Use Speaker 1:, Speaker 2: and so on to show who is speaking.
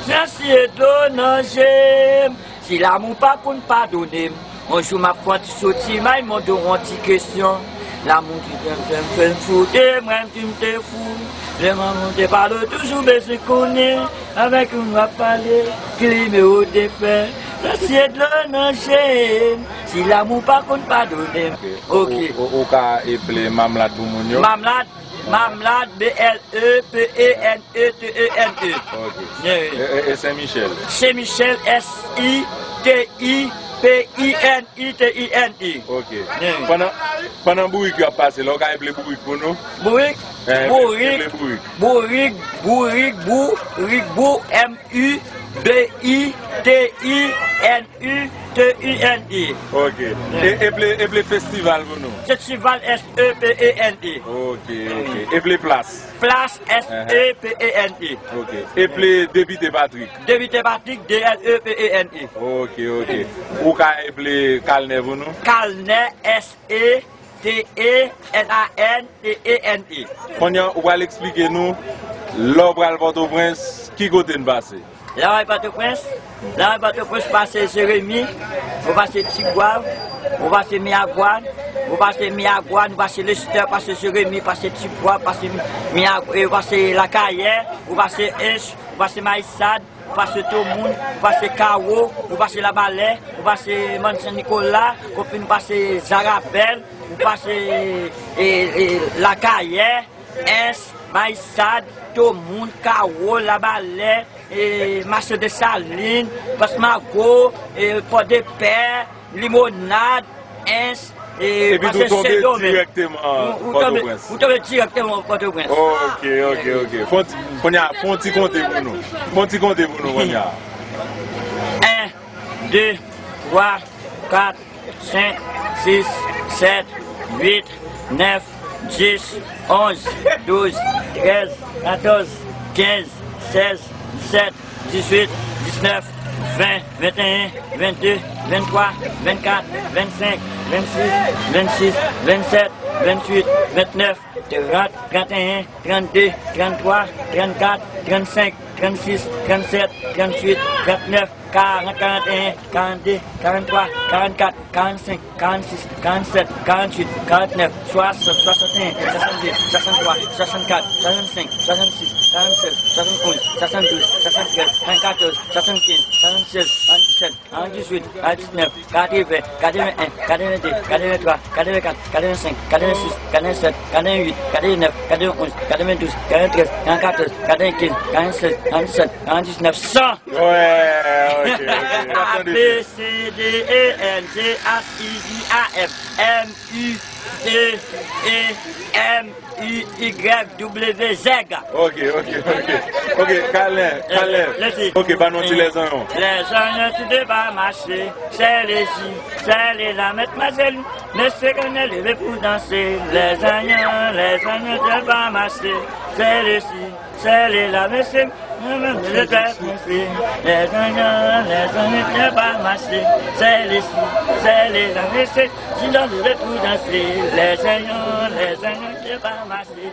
Speaker 1: Merci de nager. Si l'amour pas qu'on pardonne, un jour m'a fait sortir, mais mon dos en question. L'amour qui me fait foutre, moi qui me te fou. Les mamans te parlent toujours, mais je connais. Avec un va parler, qui me au défait. Merci de le nager. Si l'amour pas qu'on pardonne. Ok.
Speaker 2: Ou ka appelé Mamlade pour moun yo?
Speaker 1: Mamlade, B-L-E-P-E-N-E-T-E-N-E.
Speaker 2: Ok.
Speaker 1: Yeah.
Speaker 2: Et Saint-Michel?
Speaker 1: Saint-Michel, S-I-T-I-P-I-N-I-T-I-N-I.
Speaker 2: Ok.
Speaker 1: Yeah.
Speaker 2: Pendant Bourrique qui a passé, là, on a appelé Bourrique pour nous?
Speaker 1: Bourrique, M-U-B-I-T-I-N-U-T-I-N-I.
Speaker 2: Ok. Et le festival pour nous?
Speaker 1: Festival S-E-P-E-N-I.
Speaker 2: Ok. Et le place?
Speaker 1: Place S-E-P-E-N-I.
Speaker 2: Ok. Et le député Patrick?
Speaker 1: Député Patrick, D-L-E-P-E-N-I.
Speaker 2: Ok. Ou ka appelé Calnet pour nous?
Speaker 1: Calnet, S-E-T-E-N-A-N-T-E-N-I.
Speaker 2: On va expliquer nous, l'Obre à Port-au-Prince, qui côté de passer?
Speaker 1: Là, on va Port-au-Prince, passer Jérémy, on va passer Tigouave, on va passer Miagouane, on va passer Miagouane, on va passer Lester, passer Jérémy, passer Tigouave, passer Miagouane, on va passer La Carrière, on va passer Esch, on va passer Maïsade, on va passer Tomoun, on va passer Kao, on va passer La Balais, on va passer Mont-Saint-Nicolas, on va passer Zarabel, on va passer La Carrière, Esch, Maïsade, Tomoun, Kao, La Balais, Marché de Saline, Pasmago, Port de Père, Limonade, Ins,
Speaker 2: et puis vous tombez directement
Speaker 1: vous tombez directement au Port-au-Prince.
Speaker 2: Ok. Faut compter pour nous. 1,
Speaker 1: 2, 3, 4, 5, 6, 7, 8, 9, 10, 11, 12, 13, 14, 15, 16, 17, 18, 19, 20, 21, 22, 23, 24, 25, 26, 26, 27, 28, 29, 30, 31, 32, 33, 34, 35, 36, 37, 38, 39, 40, 41, 42, 43, 44, 45, 46, 47, 48, 49, 60, 61, 62, 63, 64, 65, 66, 67, 71, 72, 73, 74, 75, 76, 77, 78, 79, 80, 81, 82, 83, 84, 85, 86, 87, 88, 89, 91, 92, 93, 94, 95, 46, 47, 49, 100.
Speaker 2: Ouais, ok.
Speaker 1: A, B, C, D, E, N, G, H, I, J, A, F, M, U, T, E, M, U, Y, W, Z.
Speaker 2: Ok, Calais. Ok, bah non, tu les oignons.
Speaker 1: Les oignons, tu devras marcher. C'est les filles, c'est les la mademoiselle. Monsieur qu'on est levé pour danser. Les oignons, tu devras marcher. C'est les filles, c'est les la monsieur. Les oignons, tu devras marcher. C'est les filles, c'est les la monsieur. Qui doivent lever pour danser. Les oignons, tu devras marcher.